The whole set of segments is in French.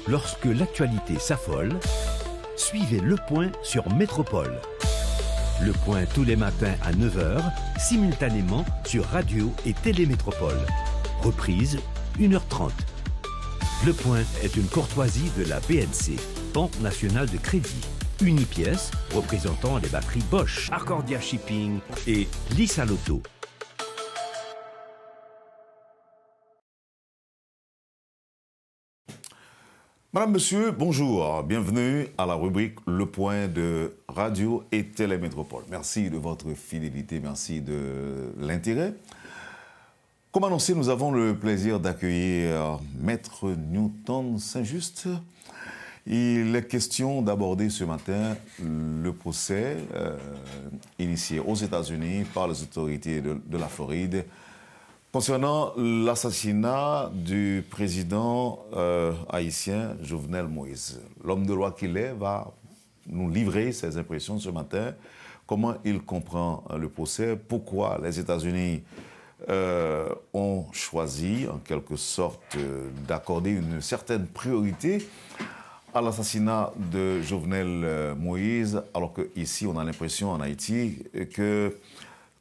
Lorsque l'actualité s'affole, suivez Le Point sur Métropole. Le Point tous les matins à 9 h, simultanément sur Radio et Télémétropole. Reprise 1 h 30. Le Point est une courtoisie de la BNC, Banque nationale de crédit. Unipièce, représentant les batteries Bosch, Arcordia Shipping et Lisa Lotto. Madame, Monsieur, bonjour. Bienvenue à la rubrique Le Point de Radio et Télémétropole. Merci de votre fidélité, merci de l'intérêt. Comme annoncé, nous avons le plaisir d'accueillir Maître Newton Saint-Just. Il est question d'aborder ce matin le procès initié aux États-Unis par les autorités de la Floride concernant l'assassinat du président haïtien Jovenel Moïse. L'homme de loi qu'il est va nous livrer ses impressions ce matin, comment il comprend le procès, pourquoi les États-Unis ont choisi en quelque sorte d'accorder une certaine priorité à l'assassinat de Jovenel Moïse, alors qu'ici on a l'impression en Haïti que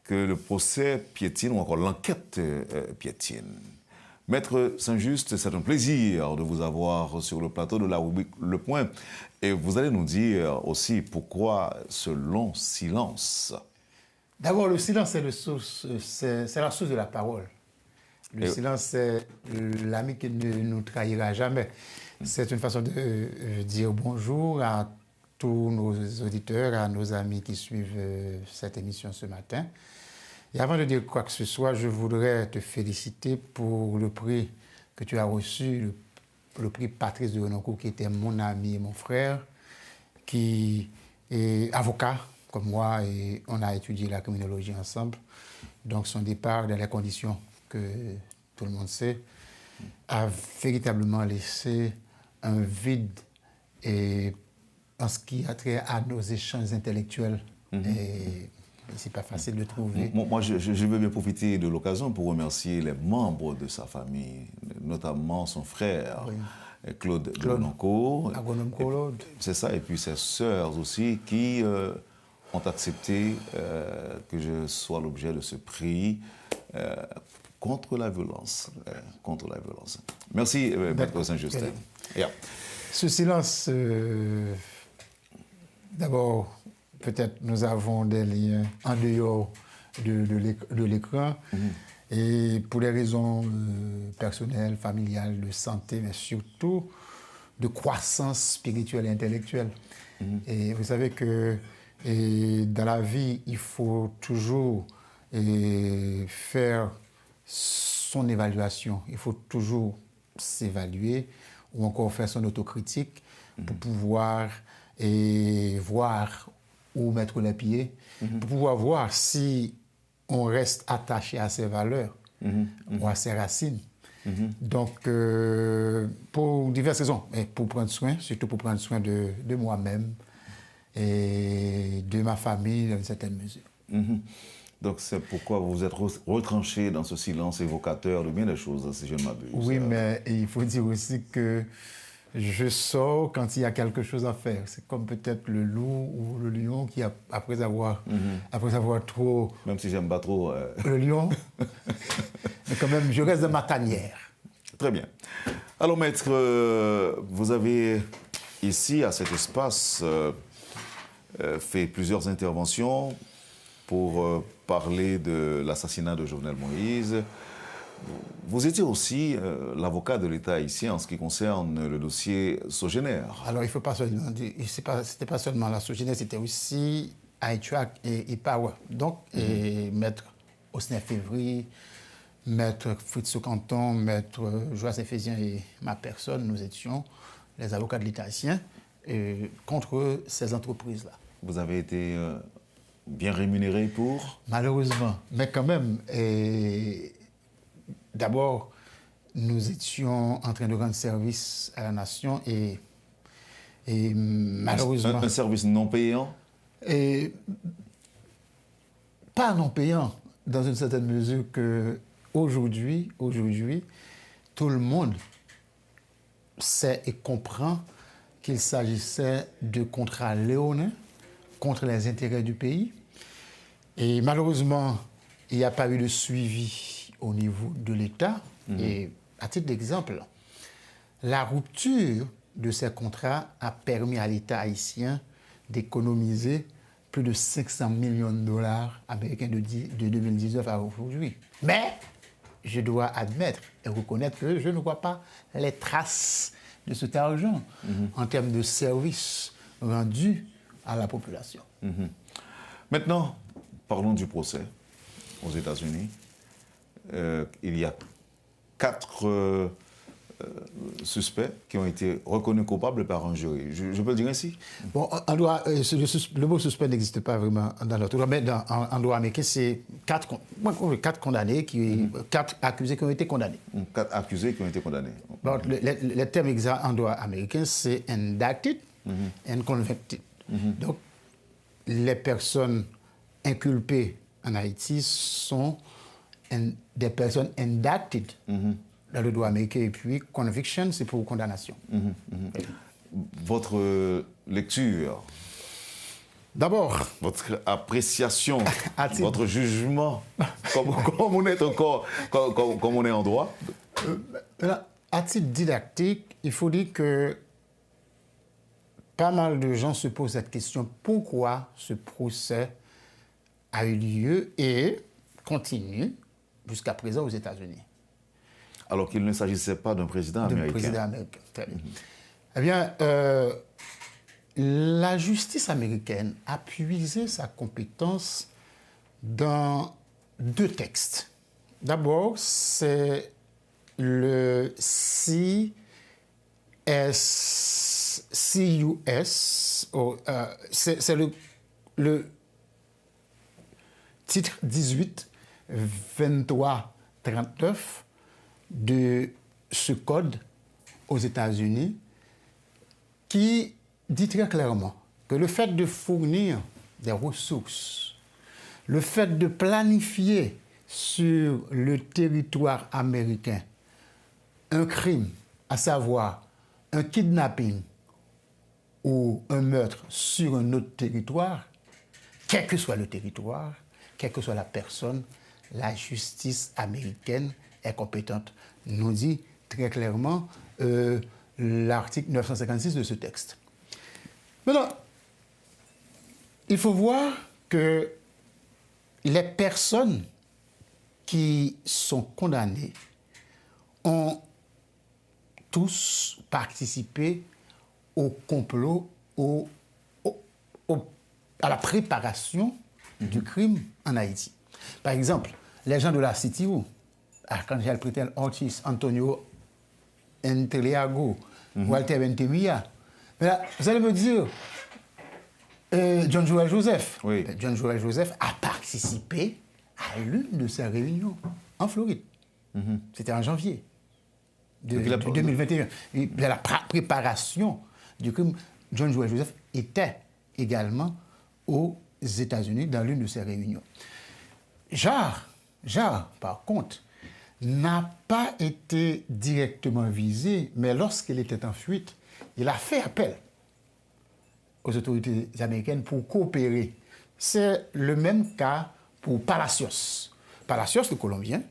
le procès piétine ou encore l'enquête piétine. Maître Saint-Just, c'est un plaisir de vous avoir sur le plateau de la rubrique Le Point. Et vous allez nous dire aussi pourquoi ce long silence. D'abord, le silence, c'est la source de la parole. Le silence, c'est l'ami qui ne nous trahira jamais. C'est une façon de dire bonjour à tous nos auditeurs, à nos amis qui suivent cette émission ce matin. Et avant de dire quoi que ce soit, je voudrais te féliciter pour le prix que tu as reçu, le prix Patrice de Renoncourt, qui était mon ami et mon frère, qui est avocat comme moi, et on a étudié la criminologie ensemble. Donc son départ, dans les conditions que tout le monde sait, a véritablement laissé un vide et en ce qui a trait à nos échanges intellectuels. Et c'est pas facile de trouver. Moi, je veux bien profiter de l'occasion pour remercier les membres de sa famille, notamment son frère, oui. Claude de Renoncourt. Agronome Claude. C'est ça, et puis ses sœurs aussi, qui ont accepté que je sois l'objet de ce prix contre la violence. Merci, Maître Saint-Justin. Yeah. Ce silence, d'abord, peut-être nous avons des liens en dehors de l'écran, et pour des raisons personnelles, familiales, de santé, mais surtout de croissance spirituelle et intellectuelle. Et vous savez que dans la vie, il faut toujours faire son évaluation, il faut toujours s'évaluer ou encore faire son autocritique pour pouvoir voir où mettre les pieds, pour pouvoir voir si on reste attaché à ses valeurs ou à ses racines. Donc, pour diverses raisons, et pour prendre soin, surtout pour prendre soin de moi-même et de ma famille dans une certaine mesure. Donc c'est pourquoi vous êtes retranché dans ce silence évocateur de bien des choses, si je ne m'abuse. Oui, mais il faut dire aussi que je sors quand il y a quelque chose à faire. C'est comme peut-être le loup ou le lion qui, après avoir trop... Même si j'aime pas trop... Le lion, mais quand même, je reste dans ma tanière. Très bien. Alors, maître, vous avez ici, à cet espace, fait plusieurs interventions pour parler de l'assassinat de Jovenel Moïse. Vous étiez aussi l'avocat de l'État ici en ce qui concerne le dossier Sogénère. Alors, il ne faut pas seulement dire, c'était pas seulement la Sogénère, c'était aussi iTrack et Power. Donc, Maître Osner Février, Maître Fritz Canton, Maître Joas Ephésien et ma personne, nous étions les avocats de l'État haïtien contre ces entreprises-là. Vous avez été bien rémunéré pour? Malheureusement, mais quand même, d'abord, nous étions en train de rendre service à la nation et malheureusement... Un service non payant? Pas non payant, dans une certaine mesure que aujourd'hui, tout le monde sait et comprend qu'il s'agissait de contrats léonins contre les intérêts du pays. Et malheureusement, il n'y a pas eu de suivi au niveau de l'État. Et à titre d'exemple, la rupture de ces contrats a permis à l'État haïtien d'économiser plus de 500 millions de dollars américains de 2019 à aujourd'hui. Mais je dois admettre et reconnaître que je ne vois pas les traces de cet argent en termes de services rendus à la population. Maintenant, parlons du procès aux États-Unis. Il y a 4 suspects qui ont été reconnus coupables par un jury. Je peux le dire ainsi? Bon, en droit, le mot suspect n'existe pas vraiment dans notre droit, mais en droit américain, c'est 4 condamnés, 4 accusés qui ont été condamnés. 4 accusés qui ont été condamnés. Bon, le terme exact en droit américain, c'est indicted and convicted. Donc, les personnes inculpées en Haïti sont des personnes indicted dans le droit américain, et puis conviction, c'est pour condamnation. Votre lecture, d'abord, votre appréciation, votre jugement, comme on est encore, comme on est en droit. À titre didactique, il faut dire que pas mal de gens se posent cette question: pourquoi ce procès a eu lieu et continue jusqu'à présent aux États-Unis? Alors qu'il ne s'agissait pas d'un président américain. Très bien. Eh bien, la justice américaine a puisé sa compétence dans 2 textes. D'abord, c'est le CUS, c'est le titre 18, 23, 39 de ce code aux États-Unis qui dit très clairement que le fait de fournir des ressources, le fait de planifier sur le territoire américain un crime, à savoir un kidnapping ou un meurtre sur un autre territoire, quel que soit le territoire, quelle que soit la personne, la justice américaine est compétente, nous dit très clairement l'article 956 de ce texte. Maintenant, il faut voir que les personnes qui sont condamnées ont tous participé au complot, à la préparation du crime en Haïti. Par exemple, les gens de la CTU, Arcangel Pretel Ortiz, Antonio Enteliago, Walter Bentemilla. Mais là, vous allez me dire, John Joel Joseph. Oui. John Joel Joseph a participé à l'une de ces réunions en Floride. C'était en janvier de 2021. Et la préparation du crime, John Joel Joseph était également aux États-Unis dans l'une de ces réunions. Jarre, par contre, n'a pas été directement visé, mais lorsqu'il était en fuite, il a fait appel aux autorités américaines pour coopérer. C'est le même cas pour Palacios. Palacios, le Colombien,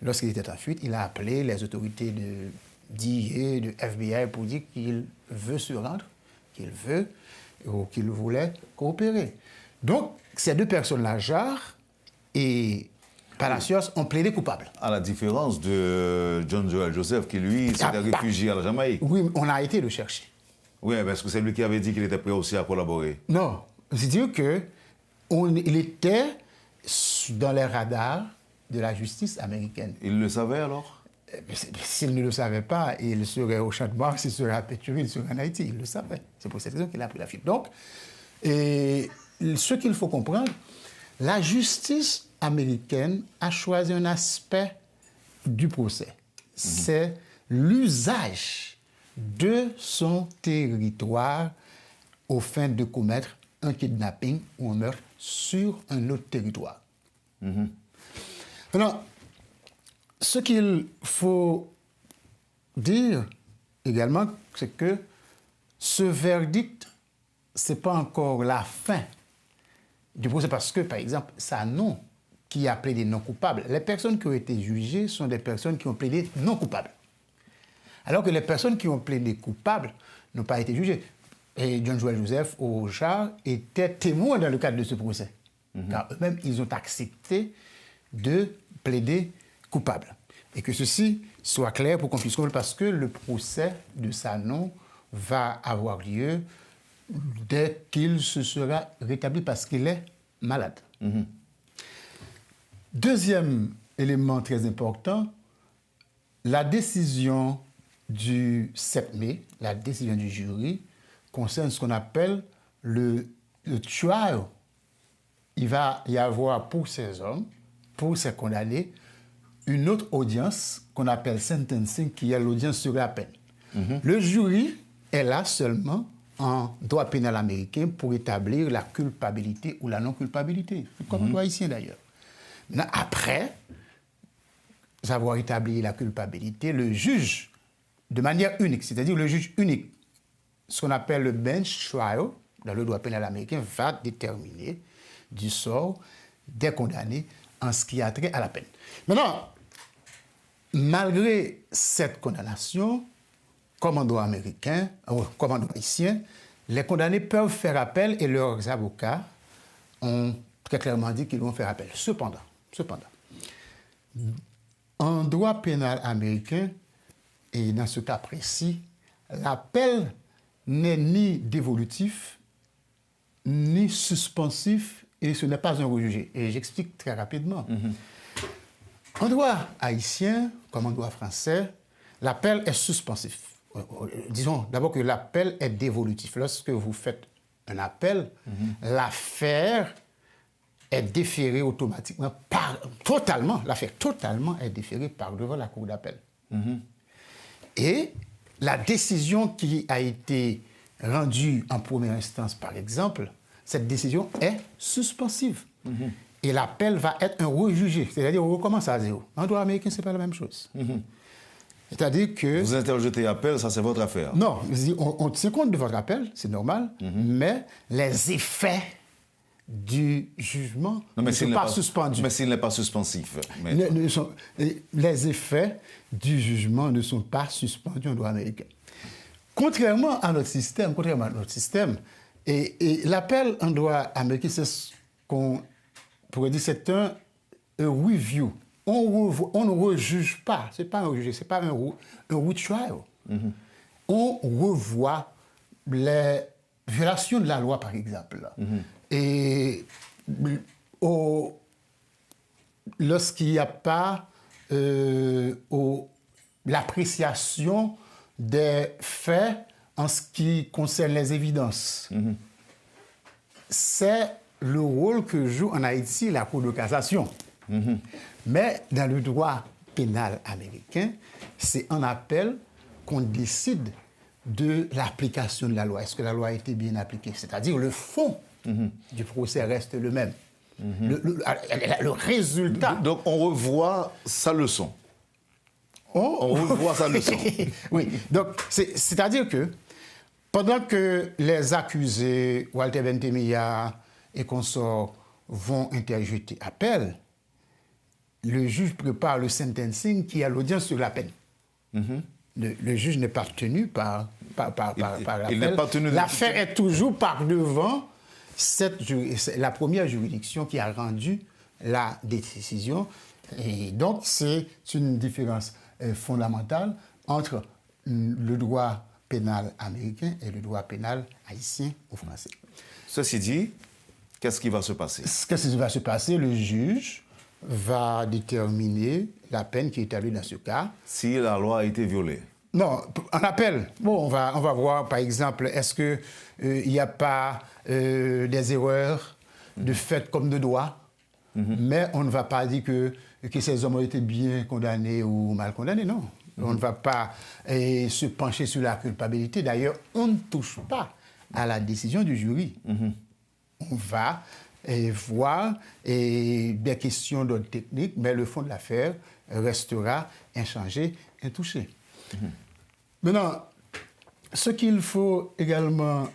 lorsqu'il était en fuite, il a appelé les autorités de DIA, de FBI pour dire qu'il veut se rendre, qu'il veut ou qu'il voulait coopérer. Donc, ces 2 personnes-là, Jarre et Palacios, ont plaidé coupable. À la différence de John Joel Joseph, qui lui s'était réfugié à la Jamaïque. Oui, on a été le chercher. Oui, parce que c'est lui qui avait dit qu'il était prêt aussi à collaborer. Non, c'est-à-dire qu'il était dans les radars de la justice américaine. Il le savait alors? S'il ne le savait pas, il serait au Champ de Mars, il serait à Péturie, il serait en Haïti. Il le savait. C'est pour cette raison qu'il a pris la fuite. Donc, ce qu'il faut comprendre, la justice américaine a choisi un aspect du procès. C'est l'usage de son territoire aux fins de commettre un kidnapping ou un meurtre sur un autre territoire. Maintenant, ce qu'il faut dire également, c'est que ce verdict, ce n'est pas encore la fin du procès parce que, par exemple, Sanon, qui a plaidé non coupable, les personnes qui ont été jugées sont des personnes qui ont plaidé non coupables. Alors que les personnes qui ont plaidé coupables n'ont pas été jugées. Et John Joël Joseph au JAR étaient témoins dans le cadre de ce procès. Car eux-mêmes, ils ont accepté de plaider coupable. Et que ceci soit clair pour qu'on puisse comprendre, parce que le procès de Sanon va avoir lieu dès qu'il se sera rétabli parce qu'il est malade. Deuxième élément très important, la décision du 7 mai, la décision du jury, concerne ce qu'on appelle le trial. Il va y avoir pour ces hommes, pour ces condamnés, une autre audience qu'on appelle sentencing, qui est l'audience sur la peine. Le jury est là seulement en droit pénal américain pour établir la culpabilité ou la non-culpabilité, comme en droit haïtien d'ailleurs. Maintenant, après avoir établi la culpabilité, le juge, de manière unique, c'est-à-dire le juge unique, ce qu'on appelle le bench trial, dans le droit pénal américain, va déterminer du sort des condamnés en ce qui a trait à la peine. Maintenant, malgré cette condamnation, comme en droit américain, comme en droit haïtien, les condamnés peuvent faire appel et leurs avocats ont très clairement dit qu'ils vont faire appel. Cependant, en droit pénal américain, et dans ce cas précis, l'appel n'est ni dévolutif, ni suspensif, et ce n'est pas un rejugé. Et j'explique très rapidement. En droit haïtien, comme en droit français, l'appel est suspensif. Disons d'abord que l'appel est dévolutif. Lorsque vous faites un appel, l'affaire est déférée automatiquement, l'affaire totalement est déférée par devant la cour d'appel. Et la décision qui a été rendue en première instance, par exemple, cette décision est suspensive. Et l'appel va être un rejugé, c'est-à-dire on recommence à zéro. En droit américain, ce n'est pas la même chose. C'est-à-dire que... Vous interjetez appel, ça c'est votre affaire. Non, on tient compte de votre appel, c'est normal, mais les effets du jugement ne sont pas suspendus. Mais s'il n'est pas suspensif. Les effets du jugement ne sont pas suspendus en droit américain. Contrairement à notre système, et l'appel en droit américain, c'est ce qu'on pourrait dire, c'est un review. On ne rejuge pas, ce n'est pas un rejuge, ce n'est pas un retrial. On revoit les violations de la loi, par exemple. Et lorsqu'il n'y a pas l'appréciation des faits en ce qui concerne les évidences. C'est le rôle que joue en Haïti la Cour de cassation. Mais dans le droit pénal américain, c'est en appel qu'on décide de l'application de la loi. Est-ce que la loi a été bien appliquée? C'est-à-dire le fond du procès reste le même. Le résultat... Donc on revoit sa leçon. On revoit sa leçon. Oui, donc c'est-à-dire que pendant que les accusés, Walter Bentemilla et consorts, vont interjeter appel, le juge prépare le sentencing qui est l'audience sur la peine. Le juge n'est pas tenu par l'appel. L'affaire est toujours par devant la première juridiction qui a rendu la décision. Et donc, c'est une différence fondamentale entre le droit pénal américain et le droit pénal haïtien ou français. Ceci dit, qu'est-ce qui va se passer? Qu'est-ce qui va se passer? Le juge va déterminer la peine qui est établie dans ce cas. Si la loi a été violée? Non, en appel. Bon, on va voir, par exemple, est-ce qu'il n'y a pas des erreurs de fait comme de droit, mais on ne va pas dire que ces hommes ont été bien condamnés ou mal condamnés, non. On ne va pas se pencher sur la culpabilité. D'ailleurs, on ne touche pas à la décision du jury. On va voir des questions d'ordre technique, mais le fond de l'affaire restera inchangé, intouché. Maintenant, ce qu'il faut également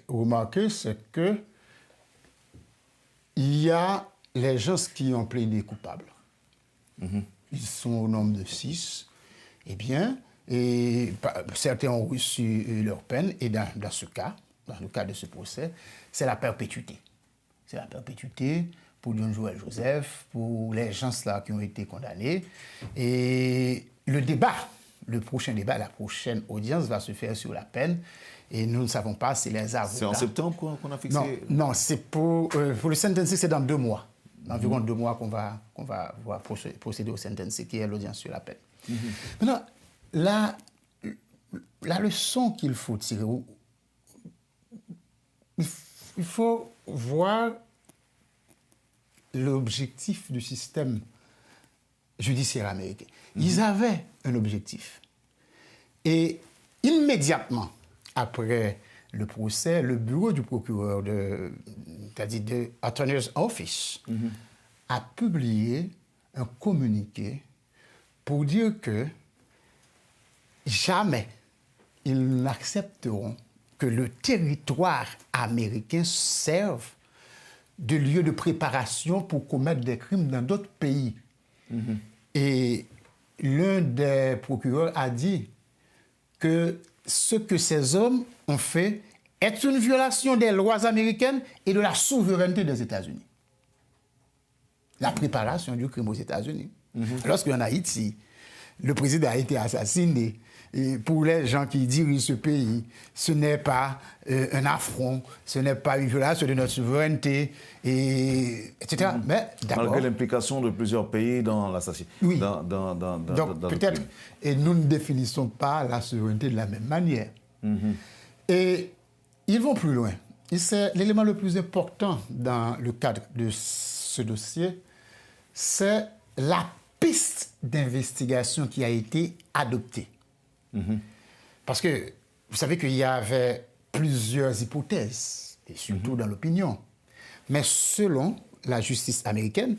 remarquer, c'est que il y a les gens qui ont plaidé coupables. Ils sont au nombre de 6. Eh bien, certains ont reçu leur peine, et dans ce cas, dans le cas de ce procès, c'est la perpétuité. C'est la perpétuité pour John Joël Joseph, pour les gens là qui ont été condamnés. Et le prochain débat, la prochaine audience va se faire sur la peine. Et nous ne savons pas si les avocats... C'est en septembre qu'on a fixé? Non, c'est pour le sentencing, c'est dans 2 mois. Environ 2 mois qu'on va procéder au sentencing, qui est l'audience sur la peine. Maintenant, la leçon qu'il faut tirer, il faut voir l'objectif du système judiciaire américain. Ils avaient un objectif. Et immédiatement après le procès, le bureau du procureur, c'est-à-dire de Attorney's Office, a publié un communiqué pour dire que jamais ils n'accepteront que le territoire américain serve de lieu de préparation pour commettre des crimes dans d'autres pays. Et l'un des procureurs a dit que ce que ces hommes ont fait est une violation des lois américaines et de la souveraineté des États-Unis. La préparation du crime aux États-Unis. Lorsqu'en Haïti, le président a été assassiné, et pour les gens qui dirigent ce pays, ce n'est pas un affront, ce n'est pas une violation de notre souveraineté, etc. Mais malgré l'implication de plusieurs pays dans l'assassinat. Oui. Donc peut-être, et nous ne définissons pas la souveraineté de la même manière. Et ils vont plus loin. Et c'est l'élément le plus important dans le cadre de ce dossier, c'est la piste d'investigation qui a été adoptée. Parce que vous savez qu'il y avait plusieurs hypothèses, et surtout dans l'opinion. Mais selon la justice américaine,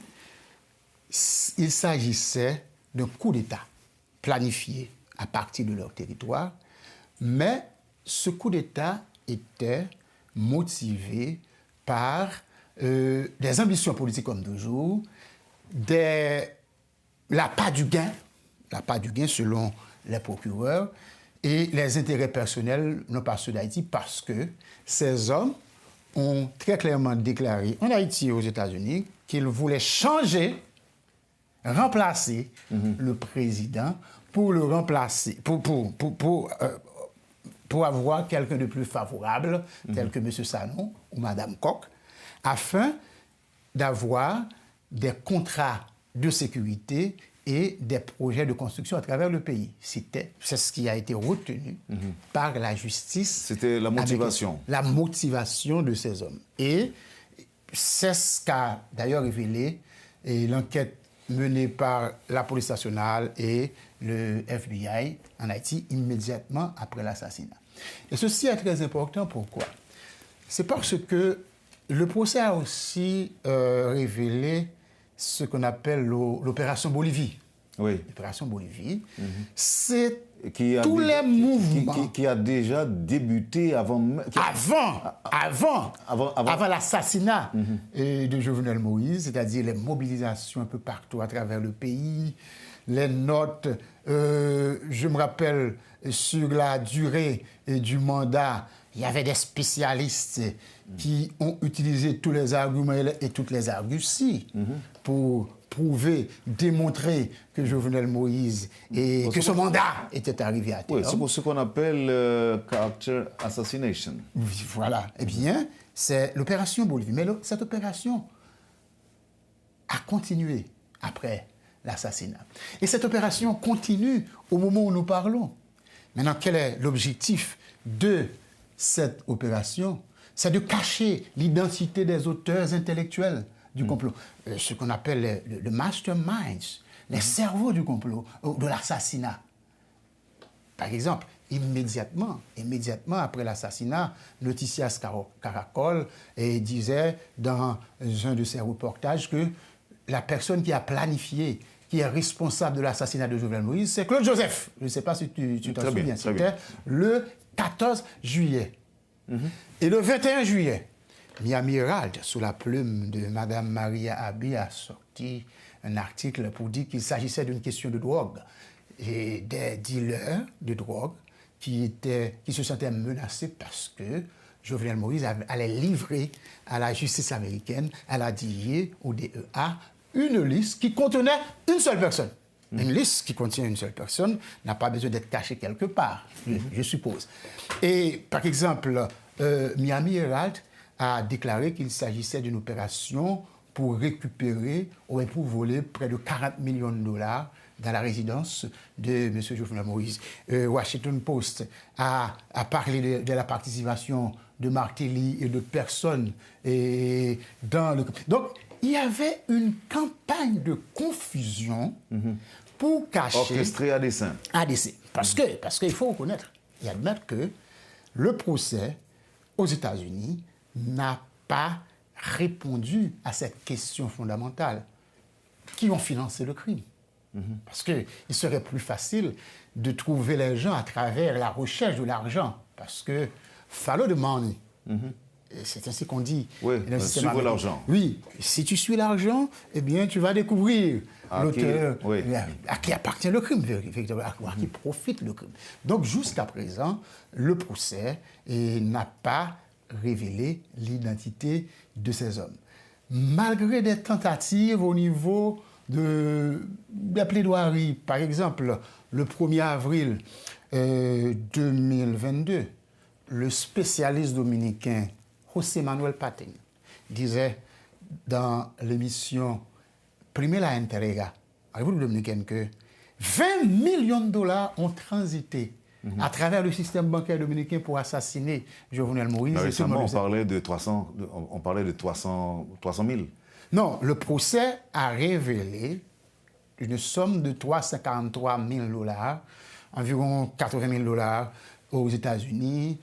il s'agissait d'un coup d'État planifié à partir de leur territoire, mais ce coup d'État était motivé par des ambitions politiques comme toujours, l'appât du gain selon les procureurs, et les intérêts personnels, non pas ceux d'Haïti, parce que ces hommes ont très clairement déclaré en Haïti et aux États-Unis qu'ils voulaient remplacer le président pour le remplacer, pour avoir quelqu'un de plus favorable, tel que M. Sanon ou Mme Koch, afin d'avoir des contrats de sécurité et des projets de construction à travers le pays. C'est ce qui a été retenu par la justice. C'était la motivation. La motivation de ces hommes. Et c'est ce qu'a d'ailleurs révélé l'enquête menée par la police nationale et le FBI en Haïti immédiatement après l'assassinat. Et ceci est très important. Pourquoi? C'est parce que le procès a aussi révélé ce qu'on appelle l'opération Bolivie. Oui. L'opération Bolivie, c'est tous les mouvements... Qui a déjà débuté avant l'assassinat de Jovenel Moïse, c'est-à-dire les mobilisations un peu partout à travers le pays, les notes, je me rappelle, sur la durée du mandat, il y avait des spécialistes qui ont utilisé tous les arguments et toutes les arguties pour prouver, démontrer que Jovenel Moïse et que son mandat était arrivé à terme. Oui, c'est pour ce qu'on appelle character assassination. Voilà. Eh bien, c'est l'opération Bolivie. Mais cette opération a continué après l'assassinat. Et cette opération continue au moment où nous parlons. Maintenant, quel est l'objectif de cette opération? C'est de cacher l'identité des auteurs intellectuels du complot. Ce qu'on appelle le masterminds, les cerveaux du complot, de l'assassinat. Par exemple, immédiatement après l'assassinat, Noticias Caracol disait dans un de ses reportages que la personne qui a planifié, qui est responsable de l'assassinat de Jovenel Moïse, c'est Claude Joseph. Je ne sais pas si tu t'en souviens. C'était le 14 juillet. Et le 21 juillet, Miami Herald, sous la plume de Mme Maria Abbey, a sorti un article pour dire qu'il s'agissait d'une question de drogue. Et des dealers de drogue qui se sentaient menacés parce que Jovenel Moïse allait livrer à la justice américaine, à la DIA, au DEA, une liste qui contenait une seule personne. Une liste qui contient une seule personne n'a pas besoin d'être cachée quelque part, je suppose. Et par exemple, Miami Herald a déclaré qu'il s'agissait d'une opération pour récupérer ou pour voler près de 40 millions de dollars dans la résidence de M. Jovenel Moïse. Washington Post a parlé de la participation de Martelly et de personnes dans le... Donc, il y avait une campagne de confusion pour cacher... Orchestrée à dessein. À dessein. Parce qu'il faut reconnaître et admettre que le procès aux États-Unis n'a pas répondu à cette question fondamentale. Qui ont financé le crime? Parce qu'il serait plus facile de trouver les gens à travers la recherche de l'argent. Parce que follow the money. C'est ainsi qu'on dit. Oui, suivre l'argent. Oui, si tu suis l'argent, eh bien, tu vas découvrir l'auteur à qui appartient le crime, à qui profite le crime. Donc, jusqu'à présent, le procès n'a pas révélé l'identité de ces hommes. Malgré des tentatives au niveau de la plaidoirie, par exemple, le 1er avril 2022, le spécialiste dominicain José Manuel Patin disait dans l'émission Primera Entrega en République dominicaine que 20 millions de dollars ont transité à travers le système bancaire dominicain pour assassiner Jovenel Moïse. Récemment, on parlait de 300 000. Non, le procès a révélé une somme de 353 000 dollars, environ 80 000 dollars aux États-Unis,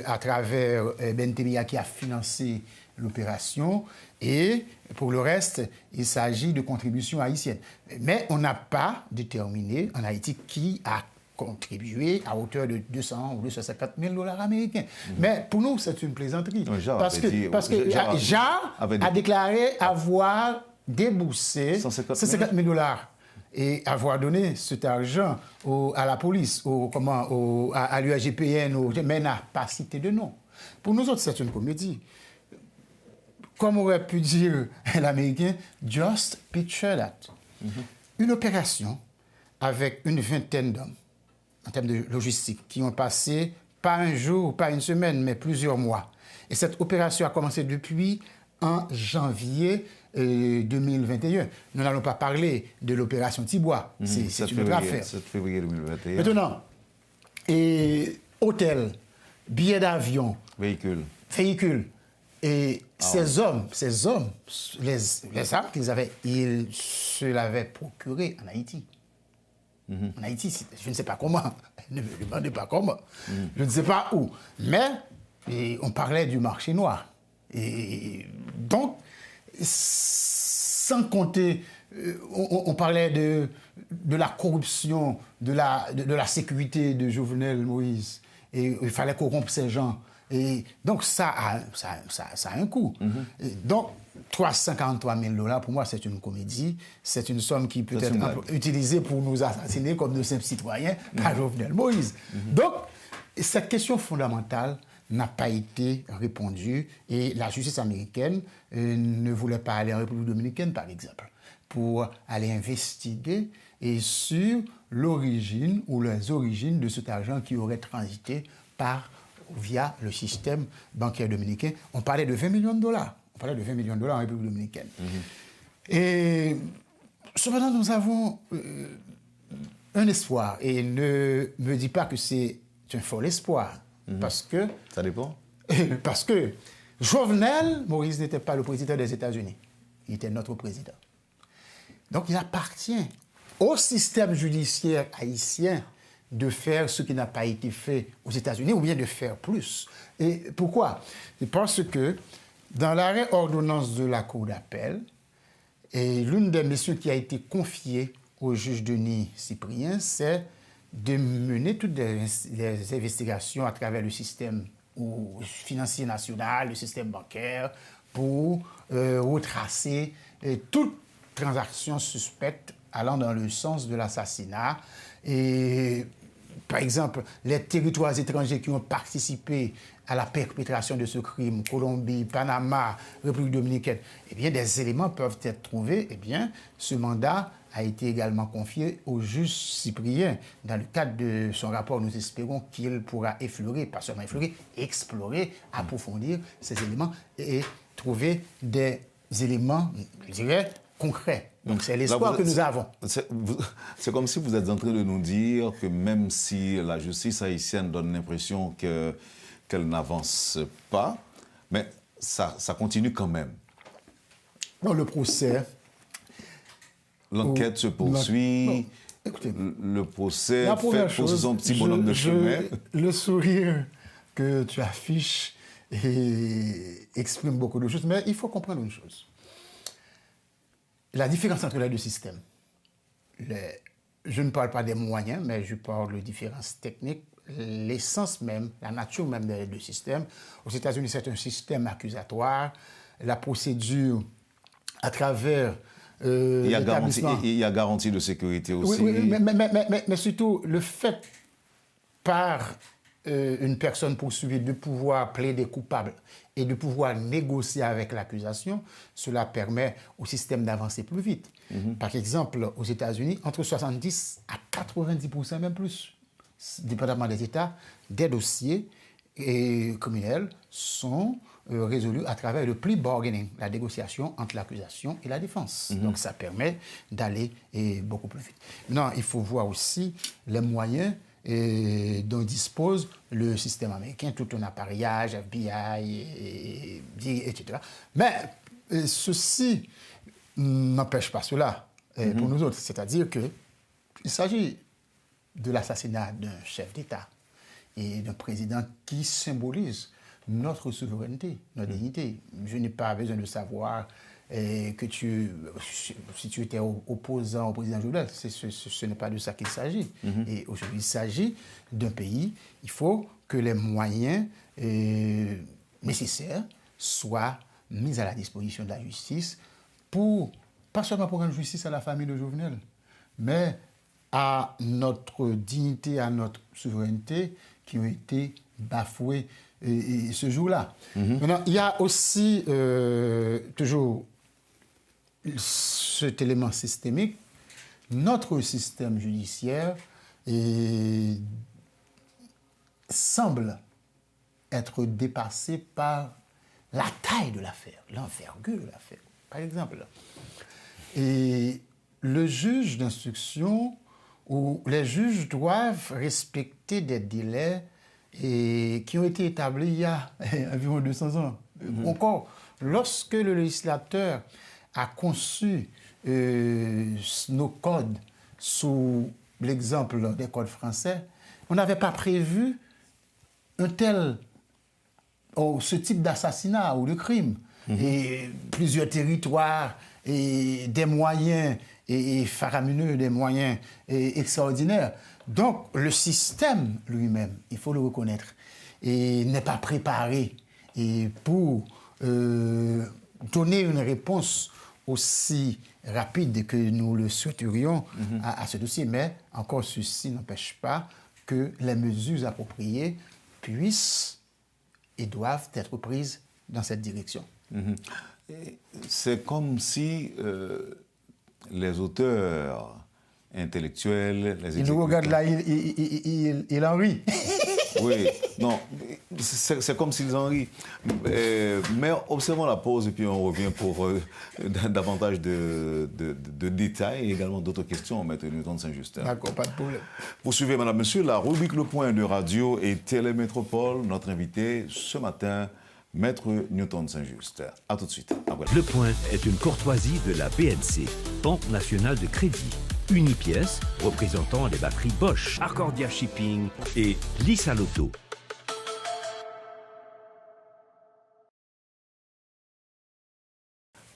à travers Bentemia qui a financé l'opération. Et pour le reste, il s'agit de contributions haïtiennes. Mais on n'a pas déterminé en Haïti qui a contribué à hauteur de 200 ou 250 000 dollars américains. Mais pour nous, c'est une plaisanterie. Parce que Jarre a déclaré avoir déboursé 150 000 dollars et avoir donné cet argent à la police, à l'UAGPN, mais n'a pas cité de nom. Pour nous autres, c'est une comédie. Comme aurait pu dire l'Américain, just picture that. Une opération avec une vingtaine d'hommes, en termes de logistique, qui ont passé pas un jour, pas une semaine, mais plusieurs mois. Et cette opération a commencé depuis en janvier 2021. Nous n'allons pas parler de l'opération Tibois. C'est une autre affaire. 7 février 2021. Maintenant, hôtel, billets d'avion, véhicules. Et ces hommes, les armes qu'ils avaient, ils se l'avaient procuré en Haïti. En Haïti, je ne sais pas comment. Ne me demandez pas comment. Je ne sais pas où. Mais on parlait du marché noir. Et donc, sans compter, on parlait de la corruption, de la sécurité de Jovenel Moïse. Et il fallait corrompre ces gens. Et donc, ça a un coût. Et donc, 353 000 dollars, pour moi, c'est une comédie. C'est une somme qui peut être utilisée pour nous assassiner comme de simples citoyens par Jovenel Moïse. Donc, cette question fondamentale n'a pas été répondue et la justice américaine ne voulait pas aller en République dominicaine, par exemple, pour aller investiguer sur l'origine ou les origines de cet argent qui aurait transité via le système bancaire dominicain. On parlait de 20 millions de dollars. On parlait de 20 millions de dollars en République dominicaine. Et cependant, nous avons un espoir. Et ne me dis pas que c'est un faux espoir. Parce que... Ça dépend. Parce que Jovenel Moïse n'était pas le président des États-Unis. Il était notre président. Donc, il appartient au système judiciaire haïtien de faire ce qui n'a pas été fait aux États-Unis ou bien de faire plus. Et pourquoi? Parce que dans l'arrêt ordonnance de la Cour d'appel, et l'une des missions qui a été confiée au juge Denis Cyprien, c'est de mener toutes les investigations à travers le système financier national, le système bancaire, pour retracer toute transaction suspecte allant dans le sens de l'assassinat. Et par exemple, les territoires étrangers qui ont participé à la perpétration de ce crime, Colombie, Panama, République dominicaine, eh bien, des éléments peuvent être trouvés. Eh bien, ce mandat a été également confié au juge Cyprien. Dans le cadre de son rapport, nous espérons qu'il pourra effleurer, pas seulement effleurer, explorer, approfondir ces éléments et trouver des éléments, je dirais, concrets. Donc c'est l'espoir que nous avons. C'est comme si vous êtes en train de nous dire que même si la justice haïtienne donne l'impression qu'elle n'avance pas, mais ça continue quand même. Non, le procès... L'enquête se poursuit, écoutez, le procès fait pour son petit bonhomme de chemin. Le sourire que tu affiches exprime beaucoup de choses, mais il faut comprendre une chose. La différence entre les deux systèmes, je ne parle pas des moyens, mais je parle de différences techniques, l'essence même, la nature même des deux systèmes. Aux États-Unis, c'est un système accusatoire. La procédure, à travers il y a garantie de sécurité aussi. Oui, mais surtout, le fait par une personne poursuivie de pouvoir plaider coupable et de pouvoir négocier avec l'accusation, cela permet au système d'avancer plus vite. Par exemple, aux États-Unis, entre 70 à 90%, même plus, dépendamment des États, des dossiers criminels sont résolus à travers le plea bargaining, la négociation entre l'accusation et la défense. Donc ça permet d'aller beaucoup plus vite. Maintenant, il faut voir aussi les moyens dont dispose le système américain, tout un appareillage, FBI, etc. Mais ceci n'empêche pas cela pour nous autres. C'est-à-dire qu'il s'agit de l'assassinat d'un chef d'État et d'un président qui symbolise notre souveraineté, notre dignité. Je n'ai pas besoin de savoir que si tu étais opposant au président Jovenel, ce n'est pas de ça qu'il s'agit. Et aujourd'hui, il s'agit d'un pays, il faut que les moyens nécessaires soient mis à la disposition de la justice pas seulement pour rendre justice à la famille de Jovenel, mais à notre dignité, à notre souveraineté qui ont été bafouées ce jour-là. Maintenant, il y a aussi toujours cet élément systémique. Notre système judiciaire semble être dépassé par la taille de l'affaire, l'envergure de l'affaire. Par exemple, et le juge d'instruction ou les juges doivent respecter des délais qui ont été établis il y a environ 200 ans. Encore, lorsque le législateur a conçu nos codes sous l'exemple des codes français, on n'avait pas prévu ce type d'assassinat ou de crime. Et plusieurs territoires et des moyens faramineux, des moyens extraordinaires. Donc, le système lui-même, il faut le reconnaître, n'est pas préparé pour donner une réponse aussi rapide que nous le souhaiterions à ce dossier. Mais encore, ceci n'empêche pas que les mesures appropriées puissent et doivent être prises dans cette direction. C'est comme si les auteurs intellectuels, les il nous regarde là, il en rit. Oui, non, c'est comme s'ils en rient. Mais observons la pause et puis on revient pour davantage de détails et également d'autres questions, Maître Newton Saint-Justin. D'accord, pas de problème. Vous suivez, Madame, Monsieur, la rubrique Le Point de Radio et Télémétropole. Notre invité ce matin, Maître Newton Saint-Justin. À tout de suite. Le Point est une courtoisie de la BNC, Banque nationale de crédit. Unipièce, représentant les batteries Bosch, Arcordia Shipping et Lisa Lotto.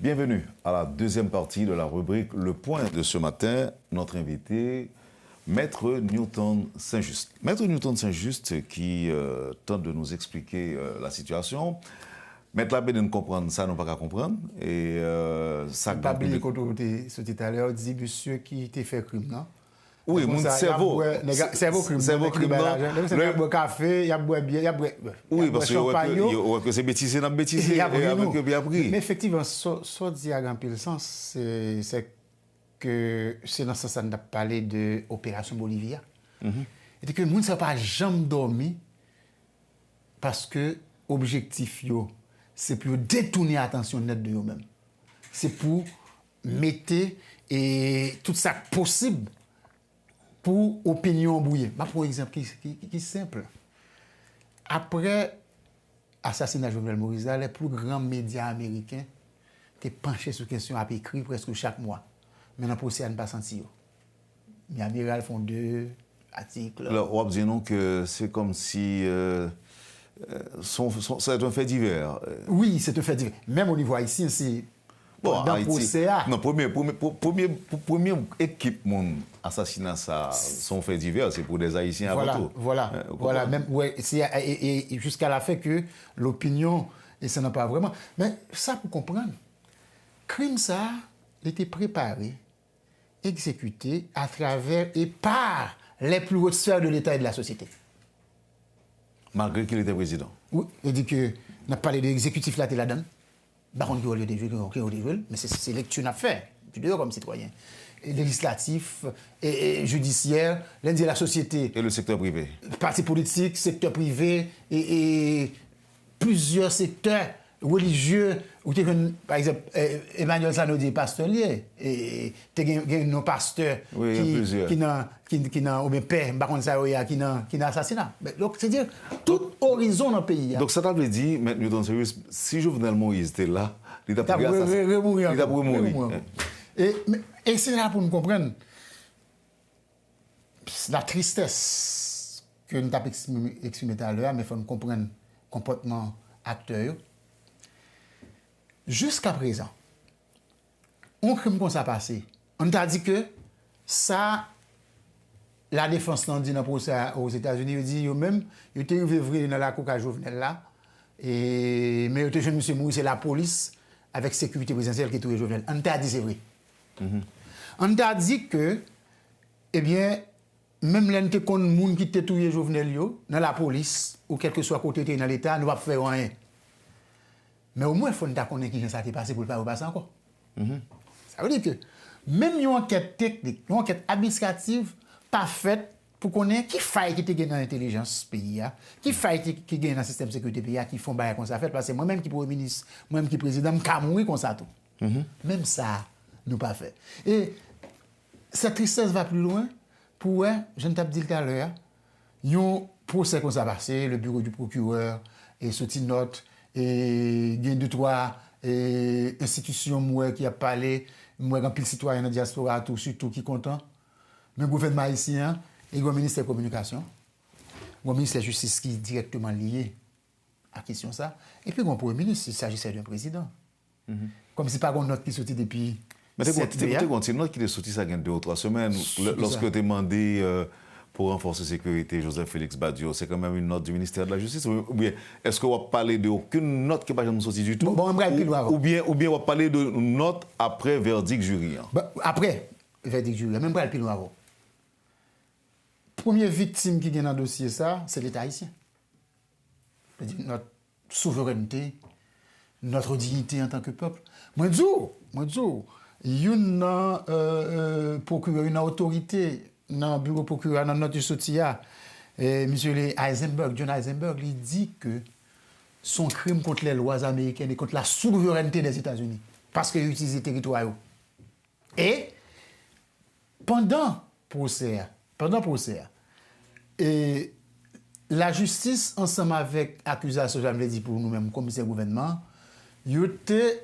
Bienvenue à la deuxième partie de la rubrique Le Point de ce matin. Notre invité, Maître Newton Saint-Just. Maître Newton Saint-Just qui tente de nous expliquer la situation. Maître la peine de comprendre ça, nous pas qu'à comprendre. Et ça pas oublier quand on était tout à l'heure, dit monsieur qui t'a fait crime, non? Oui, mon cerveau. Cerveau crime. Cerveau crime, non? Il y a boire café, il y a boire bière, il y a boire. Oui, parce que c'est bêtisé, n'a bêtisé. Mais effectivement, ce dit à grand pile sens, c'est que c'est dans ce sens qu'on a parlé de l'opération Bolivia. Et que les gens ne sont pas jamais dormi parce que l'objectif, c'est pour détourner l'attention nette de eux-mêmes. C'est pour mettre tout ça possible pour opinion bouillée. Pour exemple qui est simple. Après l'assassinat de Jovenel Moïse, les plus grands médias américains étaient penchés sur la question, ont écrit presque chaque mois. Mais dans le procès, on n'a pas senti. Les amirals font 2 articles. Alors, on va dire que c'est comme si c'est un fait divers. Oui, c'est un fait divers. Même au niveau haïtien, c'est bon, dans le procès. Non, première équipe, mon assassinat, ça, son fait divers, c'est pour des Haïtiens avant tout. Voilà. Même, ouais, et jusqu'à la fin que l'opinion, et ça n'a pas vraiment. Mais ça, pour comprendre, crime, ça, était préparé, exécuté à travers et par les plus hautes sphères de l'État et de la société. Malgré qu'il était président. Oui, il dit que on a parlé de l'exécutif là, tu la donnes. Par contre, il y a des jeux, mais c'est lecture à faire, tu dois comme citoyen. Et législatif, et judiciaire, l'Inde la société. Et le secteur privé. Parti politique, secteur privé, et plusieurs secteurs religieux. Ou par exemple, Emmanuel Sanodi, pasteur lié, et tu as nos pasteurs qui n'ont ou père, qui n'ont assassinat. Donc, c'est-à-dire, tout horizon dans le pays. Donc, ça veut dire, M. Newton Saint-Just, si Jovenel Moïse était là, il a pu mourir. Et c'est là pour nous comprendre la tristesse que nous avons exprimée tout à l'heure, mais il faut nous comprendre le comportement acteur. Jusqu'à présent, on crime comme ça passé. On t'a dit que ça, la défense l'a dit dans le procès aux États-Unis, il dit eux-mêmes, ils étaient arrivés dans la coca Jovenel là, mais ils étaient jeunes, M. Moïse, c'est la police avec sécurité présidentielle qui est tout Jovenel. On t'a dit c'est vrai. On t'a dit que, eh bien, même l'un des gens qui étaient tout Jovenel dans la police, ou quel que soit côté dans l'État, ne va pas faire rien. Mais au moins, il faut nous connaître qui ça s'est passé pour ne pas passer encore. Ça veut dire que même une enquête technique, une enquête administrative, pas faite pour connaître qui faille qui est dans l'intelligence pays, qui faille qui est dans le système de sécurité pays, qui font bail comme ça fait. Parce que moi-même qui Premier ministre, moi-même qui président, je suis mourir comme ça tout. Même ça, nous pas fait. Et cette tristesse va plus loin pour, je ne t'ai pas dit tout à l'heure, il y a un procès comme ça passé, le bureau du procureur, et sorti note, et il y a 2-3 institutions qui a parlé, moi, quand pile citoyen dans la diaspora, tout, surtout qui content. Mais le gouvernement haïtien, et le ministère de la Communication, le ministère de la Justice qui est directement lié à la question ça, et puis le Premier ministre, il s'agissait d'un président. Comme si pas une note qui sortit depuis. Mais tu une note qui est sortie ça il y a 2 ou 3 semaines, lorsque tu as demandé pour renforcer la sécurité, Joseph Félix Badiou, c'est quand même une note du ministère de la Justice. Ou bien, est-ce qu'on va parler d'aucune note qui n'est pas sortie du tout? Ou bien, on va parler de note après verdict jury? Après verdict jury, même pas le pile avant. Première victime qui est dans le dossier, ça, c'est l'État haïtien. Notre souveraineté, notre dignité en tant que peuple. Moi, je dis, il y a une procureur, une autorité dans le bureau procureur, dans notre soutien, M. John Eisenberg, il dit que son crime contre les lois américaines et contre la souveraineté des États-Unis, parce qu'il utilise les territoires. Et pendant le procès, et la justice, ensemble avec l'accusation, j'avais dit pour nous-mêmes, commissaire gouvernement, il a été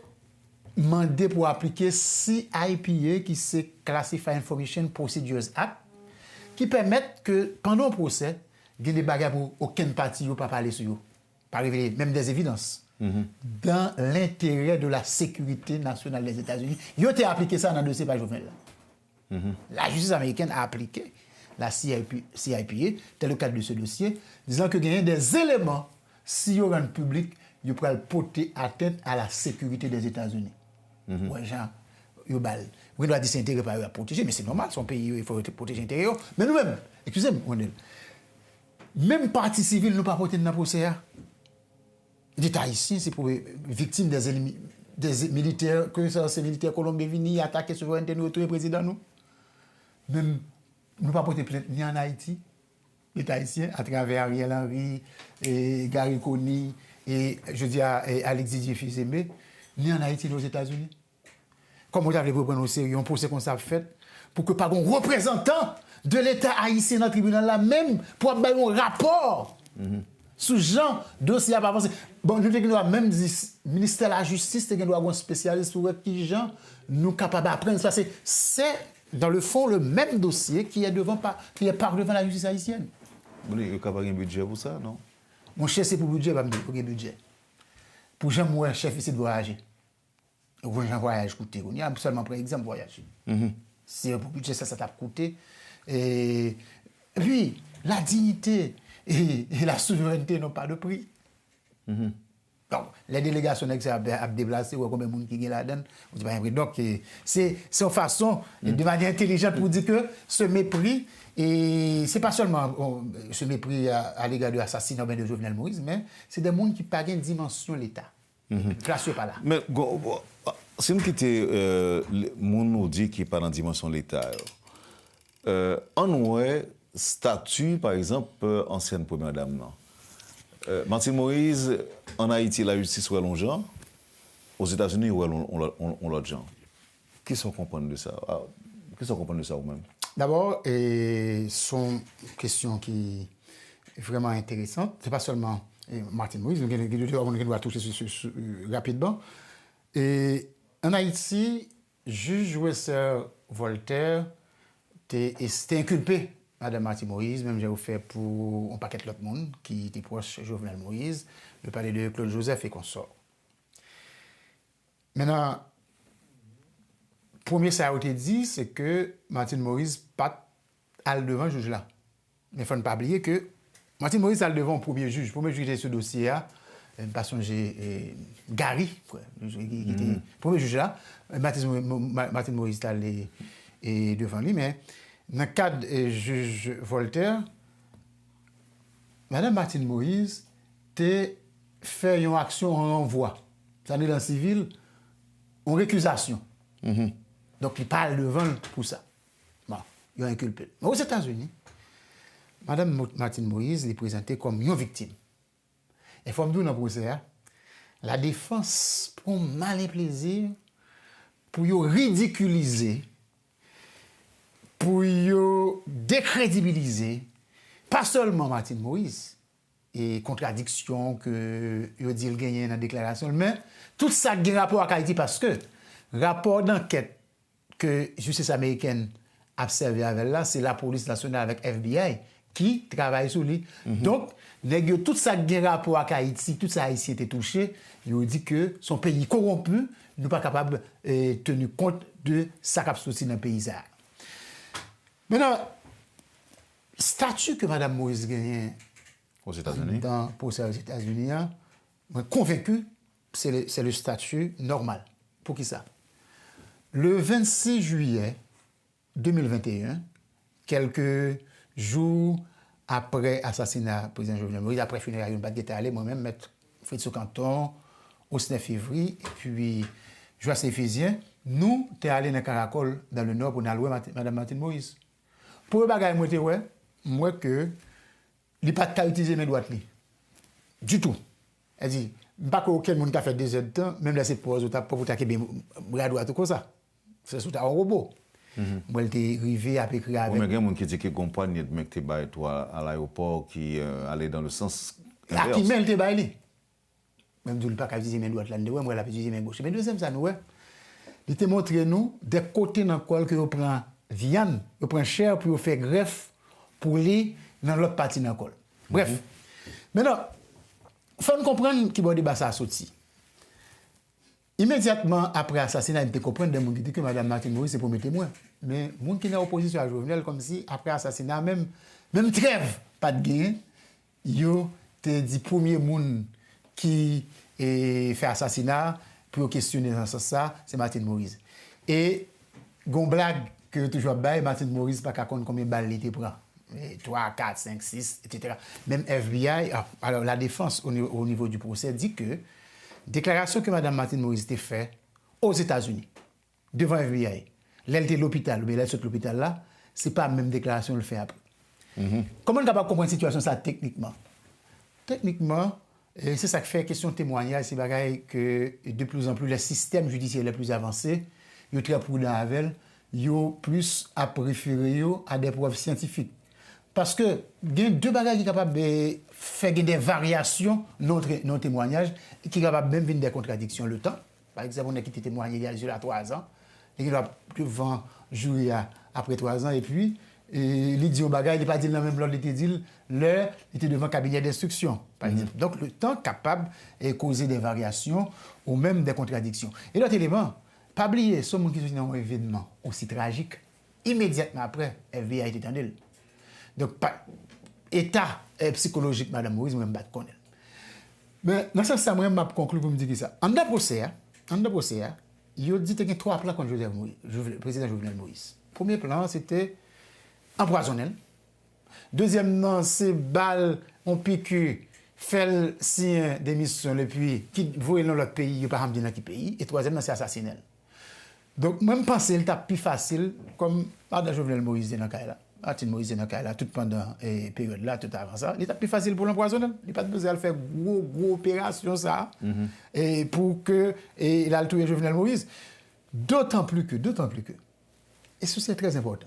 demandé pour appliquer CIPA, qui c'est Classified Information Procedures Act, qui permettent que pendant le procès, il y a des bagages pour aucune partie ne pas parler sur eux, pas révéler même des évidences. Dans l'intérêt de la sécurité nationale des États-Unis, ils ont appliqué ça dans le dossier par Jovenel. La justice américaine a appliqué la CIPA, tel le cadre de ce dossier, disant que il y a des éléments, si ils rendent public, ils peuvent porter atteinte à la sécurité des États-Unis. Ouais, genre, ils bal. Oui, doit dire c'est intérêt à protéger, mais c'est normal, son pays, il faut protéger l'intérieur. Mais nous-mêmes, excusez-moi, même partie civile, nous pas porter dans le procès. L'État haïtien, c'est pour victimes des militaires, que ces militaires colombiens viennent attaquer la souveraineté de notre président, nous. Même, nous pas porter plainte ni en Haïti, l'État haïtien, à travers Ariel Henry, et Gary Coney, et je dis à Alex Didier Fils-Aimé, ni en Haïti, ni aux États-Unis. Comment vous avez prendre au sérieux un procès qu'on s'est fait pour que pas un représentant de l'État haïtien dans le tribunal là même pour avoir un rapport sous genre dossier à pas avancer. Bon, je dis que nous même dit ministère de la justice doit avoir un spécialiste pour qui gens nous capables d'apprendre ça c'est dans le fond le même dossier qui est par devant la justice haïtienne. Vous avez un budget pour ça, non? Mon chef c'est pour budget, pas pour budget. Pour Jean moi chef ici de voyager. Un voyage coûté. On y a seulement par exemple voyage. C'est pour budget ça t'a coûté. Et puis la dignité et la souveraineté n'ont pas de prix. Donc les délégations à déplacer ou combien de monde qui est là-dedans, on dit pas un donc c'est une façon de manière intelligente pour dire que ce mépris et c'est pas seulement ce mépris à l'égard de l'assassinat de Jovenel Moïse, mais c'est des gens qui pas une dimension l'État. Placez pas là. Mais si nous quittons nous dit qui pas dans la dimension de l'État, on a statut, par exemple, ancienne première dame. Martine Moïse, en Haïti, la justice est longeant. Aux États-Unis, on l'autre genre. Qu'est-ce qu'on comprend de ça? Qu'est-ce qu'on comprend de ça vous-même? D'abord, c'est une question qui est vraiment intéressante. Ce n'est pas seulement Martine Moïse, on doit toucher rapidement. Et en Haïti, juge Wessel Voltaire était inculpé Madame Martine Moïse, même j'ai fait pour un paquet de l'autre monde qui était proche de Jovenel Moïse, le palais de Claude Joseph et consorts. Maintenant, premier ça a été dit, c'est que Martine Moïse pas al devant juge là. Mais il ne faut pas oublier que Martine Moïse al devant premier juge qui était ce dossier là, pas songer Gary, qui était premier juge là, Martine Moïse est allé devant lui, mais dans le cadre du juge Voltaire, Mme Martine Moïse a fait une action en renvoi. C'est-à-dire dans le civil, en récusation. Donc, il parle devant pour ça. Bon, il a inculpé. Mais aux États-Unis, Mme Martine Moïse est présentée comme une victime. Et il faut me dire dans le procès, la défense prend mal et plaisir pour ridiculiser, pour décrédibiliser, pas seulement Martine Moïse, et contradiction que il dit le gagné dans la déclaration, mais tout ça a un rapport à Haïti parce que rapport d'enquête que la justice américaine a observé avec là, c'est la police nationale avec FBI qui travaille sur lui. Donc, tout ça a un rapport à Haïti, tout ça Haïtien était touché, il a dit que son pays corrompu, n'est pas capable de tenir compte de sa capacité dans le pays. Maintenant, le statut que Mme Moïse gagne aux États-Unis, pour aux États-Unis, je suis convaincu que c'est le statut normal. Pour qui ça? Le 26 juillet 2021, quelques jours après l'assassinat du président Jovenel Moïse, après funérailles, je n'ai pas allé moi-même mettre Fritz Canton au 9 février, et puis Joie Saint-Fézien, nous sommes allés dans Caracol, dans le nord, pour aller voir Mme Martine Moïse. Pour le bagage, moi que il pas de utiliser mes droits du tout. Elle dit pas qu'aucun monde qui a fait 2 heures de temps, même là c'est pour pour taquer bras droit tout comme ça. C'est sous un robot. Moi elle était arrivé à écrire avec. Mais il y a des gens qui disent que compagnie de mec bail toi à l'aéroport qui allait dans le sens à qui même te bail. Même du pas qu'à utiliser mes droits là, moi elle a utiliser mes gauche. Mais deuxième ça nous il te montre nous des côtés dans quoi que on prend viande, on prend chair pour faire greffe pour les dans l'autre partie dans col. Bref. Maintenant, il faut comprendre qui va débat ça sorti. Immédiatement après l'assassinat, il me comprendre des gens qui disent que Mme Martine Moïse c'est pour mettre témoin. Mais les gens qui sont en opposition à Jovenel, comme si après l'assassinat, même trêve, pas de gain, yo te dit premier monde qui fait assassinat pour questionner dans ce sens, c'est Martine Moïse. Et gon blague que toujours bail Martine Moïse pas compte combien de balles il te prend. 3, 4, 5, 6, etc. Même FBI, alors la défense au niveau du procès dit que déclaration que Mme Martine Moïse a faite aux États-Unis, devant FBI, l'elle était l'hôpital, mais elle est l'hôpital là, ce n'est pas la même déclaration qu'elle fait après. Comment on est capable de comprendre la situation ça techniquement? Techniquement, c'est ça qui fait question de témoignage, c'est bagaille que de plus en plus les systèmes judiciaires les plus avancés, ils sont très prudents avec elle, ils ont plus à préférer à des preuves scientifiques. Parce que il y a deux bagages qui sont capables de faire des variations dans nos témoignages et qui sont capables même de venir des contradictions. Le temps, par exemple, on a quitté témoigner il y a 3 ans, et qui doit devant jury après 3 ans, et puis il dit au bagage, il n'est pas dit dans le même ordre, il dit l'heure, il était devant le cabinet d'instruction, par exemple. Donc le temps capable de causer des variations ou même des contradictions. Et l'autre élément, pas oublier, ce monde qui est dans un événement aussi tragique, immédiatement après, FBI a été tendu. Donc, état psychologique, Mme Moïse, je ne vais pas connaître. Mais dans ce sens, je vais conclure pour me dire ça. En procès, il a dit qu'il y a 3 plans contre le président Jovenel Moïse. Premier plan, c'était empoisonnel. Deuxièmement, c'est balle, on pique, fait signe d'émission, et puis qui voit dans l'autre pays, il n'y a pas de dans quel pays. Et troisièmement, c'est assassinel. Donc, moi, je pense que c'est plus facile, comme Mme Jovenel Moïse dans le cas là. Martine Moïse dans le cas là, tout pendant la période là, tout avant ça, il est plus facile pour l'empoisonner. Il n'y a pas besoin de faire gros opération ça, et pour que il a le tué Jovenel Moïse. D'autant plus que, et ça c'est très important,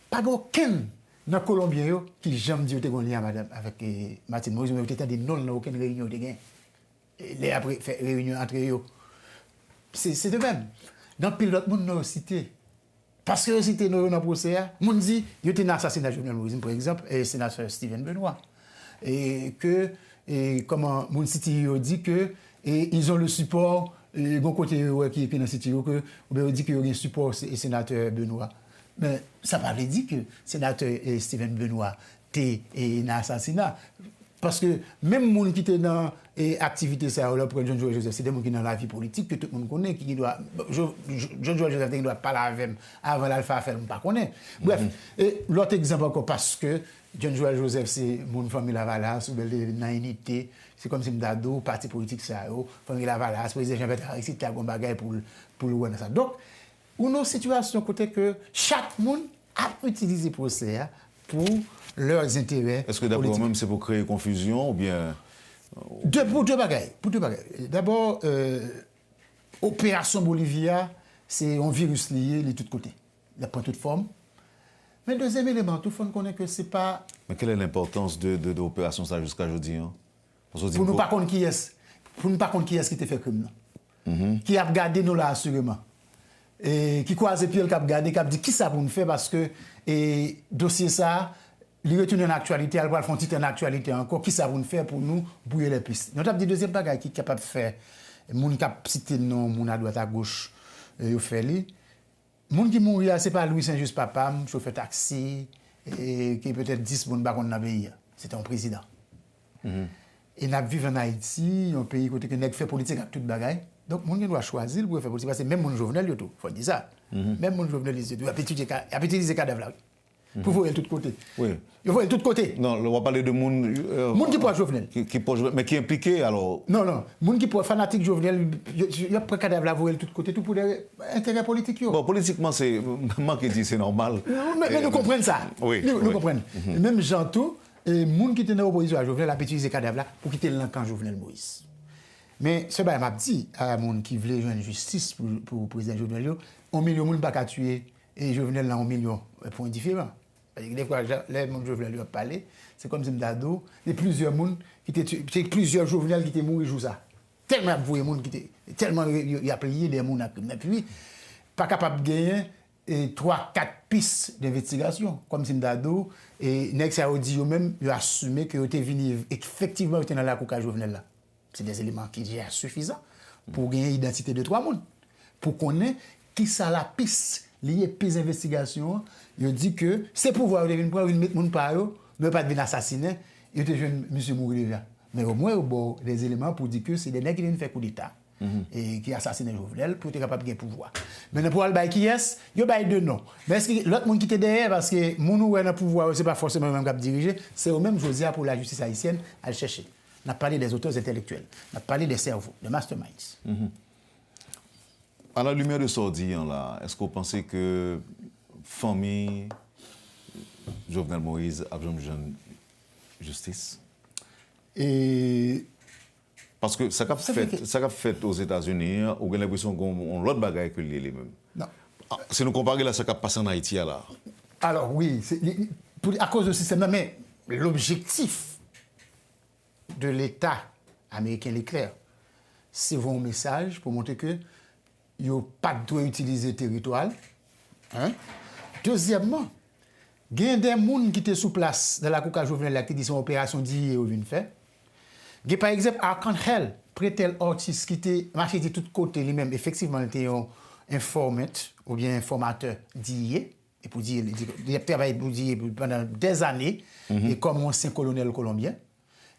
pas aucun dans Colombien qui jamais dit qu'il y a un lien avec Martine Moïse, mais il y a des non dans aucune réunion de gain. Les après fait réunion entre eux. C'est de même. Dans le pilote, monde n'a cité. Parce que c'était dans le procès, on dit qu'il y a un assassinat de Jovenel Moïse, par exemple, et le sénateur Steven Benoît. Et que, comment, mon city dit que ils ont le support, bon côté qui est dans le city, que on dit qu'il y a un support au sénateur Benoît. Mais ça ne veut pas dire que le sénateur Steven Benoît était un assassinat. Parce que même les gens qui étaient dans l'activité, c'est John Joël Joseph, c'est des gens qui sont dans la vie politique, que tout le monde connaît, qui doit. John Joël Joseph ne doit pas parler avec avant l'Alpha faire, on ne connaît. Bref, et l'autre exemple encore, parce que John Joël Joseph, c'est mon famille Lavalas, ou bien dans l'unité, c'est comme si Mdado, parti politique, c'est famille Lavalas, président Jean-Bertrand Aristide, qui a un bagage pour le voir dans ça. Donc, on a une situation côté que chaque monde a utilisé le procès pour leurs intérêts. Est-ce que d'abord même c'est pour créer confusion ou bien... Pour deux bagailles. D'abord, Opération Bolivia, c'est un virus lié de tous côtés. Il prend toute forme. Mais deuxième élément, tout le monde connaît que c'est pas... Mais quelle est l'importance de l'opération ça jusqu'à aujourd'hui Pour nous pas connaître qui est. Pour nous pas connaître qui est qui t'a fait crime. Qui a regardé nous là assurément. Et qui croise pied le cap garder, qui a dit qui ça pour nous faire parce que dossier ça... Il retourne en actualité, il va faire un titre en actualité encore. Qui ça va nous faire pour nous brouiller les pistes? Nous avons dit deuxième bagage qui est capable de faire. Moun qui a cité non, moun à droite à gauche, il fait li. Moun qui mourir, c'est pas Louis Saint-Just papa, chauffeur taxi, et qui peut-être 10 moun bakon dans le pays. C'est un président. Et nous vivons en Haïti, un pays côté que nous fait politique avec toute bagaille. Donc moun qui doit choisir pour faire politique parce que même moun Jovenel il faut dire ça. Même moun Jovenel il a utiliser cadavre là. Pour voir de tous côtés. Oui. Il faut de tous côtés. Non, on va parler de monde. Monde qui peut Jovenel. Mais qui est impliqué alors. Non. Monde qui peut fanatique Jovenel, il y a pas cadavre à voir de tous côtés, tout pour des intérêts politiques. Bon, politiquement, c'est. Moi qui dis c'est normal. Mais nous comprenons ça. Oui. Nous comprenons. Même Jantou, et monde qui était dans l'opposition à Jovenel a utilisé cadavre là pour quitter le camp Jovenel Moïse. Mais ce m'a dit à monde qui voulait jouer une justice pour le président Jovenel, 1 million de monde pas qu'à tuer et Jovenel là 1 million pour différent. Des fois, les gens Jovenel lui ont parlé, c'est comme si Mdado, il y a plusieurs gens qui plusieurs Jovenel qui étaient morts jour ça. Tellement de gens qui étaient, tellement il a plié des gens et puis pas capable de gagner 3-4 pistes d'investigation comme si Mdado et Nex a dit même il a assumé que était venu effectivement était dans la coca Jovenel là. C'est des éléments qui sont suffisants pour gagner l'identité de trois mondes. Pour connaître qui ça la piste, liée piste d'investigation, il dit que c'est pouvoir de venir prendre une mettre monde par eux, mais pas de venir assassiner, il était jeune monsieur mourir déjà. Mais au moins, il y a des éléments pour dire que c'est des nègres qui viennent faire coup d'État. Et qui assassinent Jovenel pour être capable de gagner pouvoir. Maintenant, pour aller qui est, il y a deux noms. Mais est-ce que l'autre monde qui était derrière, parce que mon ou le pouvoir, ce n'est pas forcément le même qui a dirigé, c'est au même Josia pour la justice haïtienne à le chercher. On a parlé des auteurs intellectuels, on a parlé des cerveaux, des masterminds. À la lumière de ce dit, là, est-ce que vous pensez que famille Jovenel Moïse a besoin de justice? Et parce que ça qu'a fait aux États-Unis, on a l'impression qu'on a l'autre bagaille que les mêmes. Non. Si nous comparons là, ça qu'a passé en Haïti là. Alors oui, à cause du système, mais l'objectif de l'État américain est clair. C'est un message pour montrer que il n'y a pas de droit utiliser le territoire. Hein? Deuxièmement, il y a des gens qui étaient sous place dans la Coca Jovenel qui disent une opération d'hier ou d'une fait. Il y a par exemple Arcangel, Prétel Ortiz qui était marché de tous côtés lui-même, effectivement, il était un informateur ou bien informateur d'hier. Et pour dire, il a travaillé pour dire pendant des années, et comme ancien colonel colombien.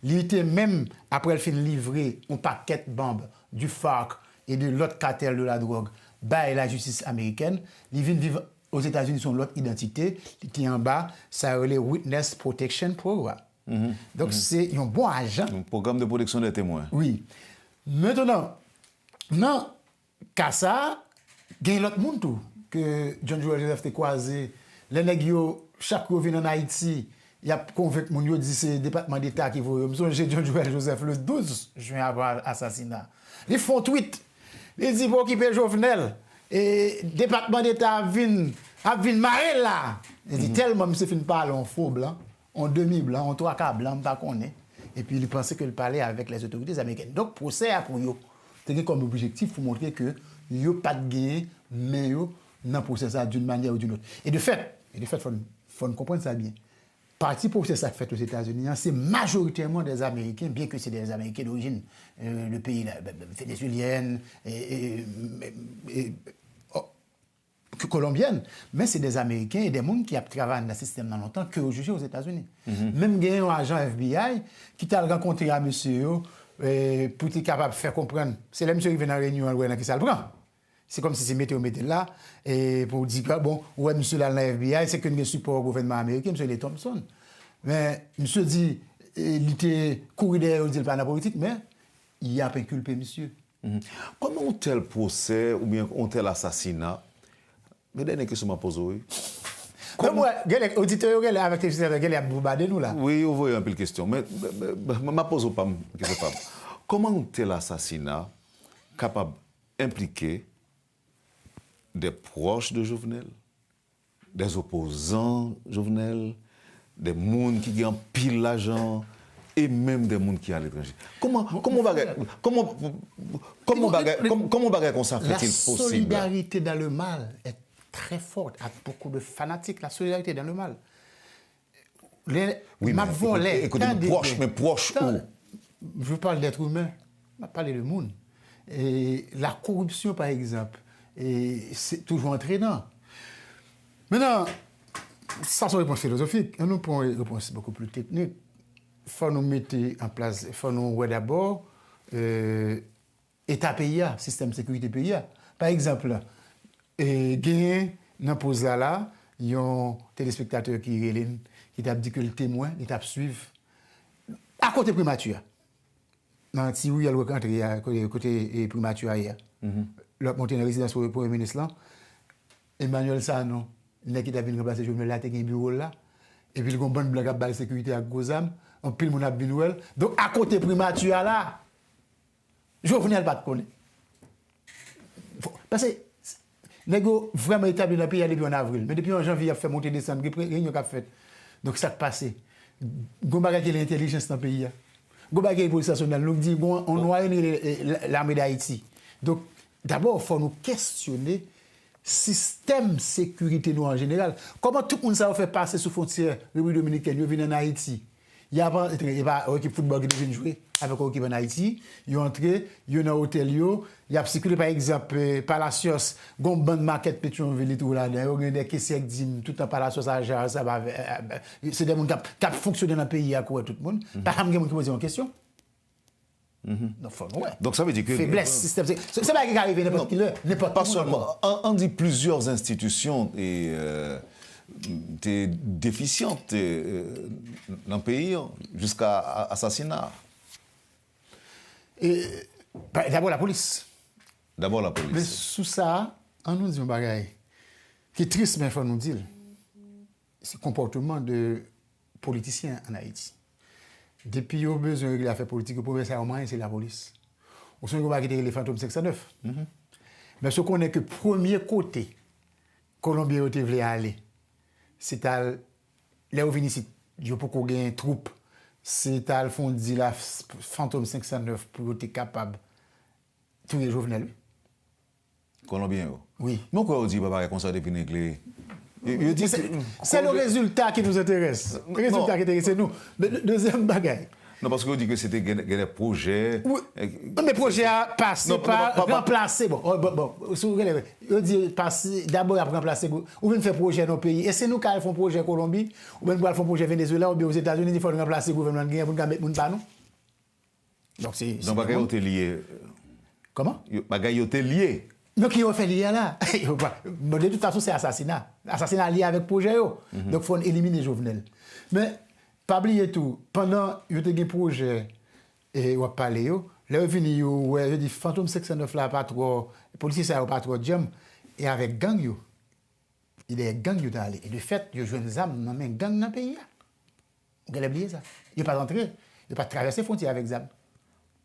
Il était même, après le fin livré un paquet de bombes du FARC et de l'autre cartel de la drogue, par la justice américaine. Il vient vivre aux États-Unis sur l'autre identité, il était en bas, ça s'appelle Witness Protection Program. Donc c'est un bon agent. Un programme de protection des témoins. Oui. Maintenant, non, qu'à ça, il y a l'autre monde tout, que John Joel Joseph a croisé. Les nègres, chaque fois vient en Haïti, il y a convaincu mon yo dit c'est le département d'État qui veut. J'ai John Joel Joseph le 12 juin avant assassinat. Ils font tweet. Ils disent pour occuper Jovenel. Et le département d'État vient marrer là. Ils disent tellement monsieur fin parle en faux blanc, en demi blanc, en trois quarts blanc, pas qu'on est. Et puis il pensait qu'il parlait avec les autorités américaines. Donc procès à pour yo. C'est comme objectif pour montrer que yo pas de gain, mais yo dans procès ça d'une manière ou d'une autre. Et de fait, faut comprendre ça bien. Parti pour ça fait aux États-Unis, c'est majoritairement des Américains, bien que c'est des Américains d'origine, le pays vénézuélienne et colombienne, mais c'est des Américains et des gens qui ont travaillé dans le système dans longtemps que jugés aux États-Unis. Même il y a un agent FBI qui t'a rencontré à monsieur pour être capable de faire comprendre. C'est là monsieur qui vient dans la réunion qui ça le prend. C'est comme si c'est météo là et pour dire que bon ouais monsieur là dans la FBI c'est que nous support au gouvernement américain monsieur les Thompson. Mais monsieur dit il était couru derrière il dit pas dans la politique mais il a pas inculpé monsieur. Comment un tel procès ou bien un tel assassinat? Mais dernière question m'a posé oui. Comment les auditeurs avec les auditeurs a bombardé nous là. Oui, on voit un peu de questions mais m'a posé pas question pas. Comment un tel assassinat capable impliquer des proches de Jovenel, des opposants Jovenel, des gens qui ont pile l'argent et même des gens qui sont à l'étranger. Comment comme ça fait-il possible? La solidarité dans le mal est très forte. À beaucoup de fanatiques, la solidarité dans le mal. Mais proches où? Je parle d'être humain, je parle de monde. Et la corruption, par exemple, et c'est toujours entraînant. Maintenant, ça c'est une réponse philosophique. Nous prenons une réponse beaucoup plus technique. Il faut nous mettre en place, il faut nous voir d'abord État pays, système de sécurité pays. Par exemple, gagné dans pause là, il y a un téléspectateur qui t'a dit que le témoin, il t'a suivre à côté primature. Dans si oui, il y a le rencontré à côté primature hier. L'autre monté dans la résidence pour le Premier ministre là, Emmanuel Sano, il qui t'a venu remplacer Jovenel là, il y a un bureau là, et puis il y a une bonne blague à la sécurité à Gozam, on pile mon abinouel. Donc à côté primature là, Jovenel pas de connaître. Parce que les gars vraiment établi dans le pays depuis en avril, mais depuis en janvier, il a fait monter décembre, il y a une réunion qui a fait. Donc ça a passé. Gombaga qui est l'intelligence dans le pays. Gombaga qui est police nationale, nous dit bon, on noie l'armée d'Haïti. Donc d'abord, il faut nous questionner le système de sécurité nous en général. Comment tout le monde ça fait passer sous frontière République dominicaine, ils viennent en Haïti. Il y a pas équipe football qui vient jouer avec l'équipe en Haïti. Ils ont entré, ils ont un hôtel, il y a circulé par exemple Palacios, gon bonne maquette Pétionville tout là-dedans, il y a des caissiers qui disent tout en Palacios ça va c'est des gens qui fonctionnent dans le pays à quoi tout le monde. Pas de gens qui posent une question. Donc ça veut dire que faiblesse système c'est pas qui arrive n'importe pas seulement on dit plusieurs institutions et déficientes dans le pays jusqu'à assassinat. D'abord la police. Mais sous ça, on nous dit un bagage qui est triste, mais il faut nous dire. C'est le comportement de politiciens en Haïti. Depuis qu'ils ont besoin de régler l'affaire politique, le premier c'est la police. On sait qu'on va quitter les fantômes 609. Mais ce qu'on est que premier côté, Colombie voulait aller, c'est à les revenus ici. Il faut qu'on ait une troupe. C'est à le fond de la fantôme 509 pour être capable de tuer Jovenel. Colombien. Oui. Mais pourquoi on dit pas comme ça depuis l'église? C'est le résultat qui nous intéresse. Le résultat qui intéresse nous. Deuxième bagaille. Non, parce qu'on dit que c'était des projets. Oui. Mais projets à passer par remplacer. Bon, on dit passer d'abord à remplacer. Ou bien faire projet dans le pays. Et c'est nous qui faisons projet en Colombie, ou bien nous faisons projet au Venezuela, ou bien aux États-Unis, il faut remplacer le gouvernement de pour nous mettre nous pas nous. Donc c'est. Donc bagaille était lié. Comment? Bagaille était lié. Donc, ils ont fait lié là. De toute façon, c'est assassinat. Assassinat lié avec le projet. Donc, il faut éliminer Jovenel. Mais, pas oublier tout. Pendant que vous avez un projet, et vous avez parlé, là, vous venez, vous dit Fantôme 609 là, pas trop, les policiers, ça n'a pas trop de jam. Et avec gang, il y a gang qui allé. Et de fait, ils ont joué une arme dans un gang dans le pays. Vous avez oublié ça. Ils n'ont pas entré. Ils n'ont pas traversé les frontières avec ZAM.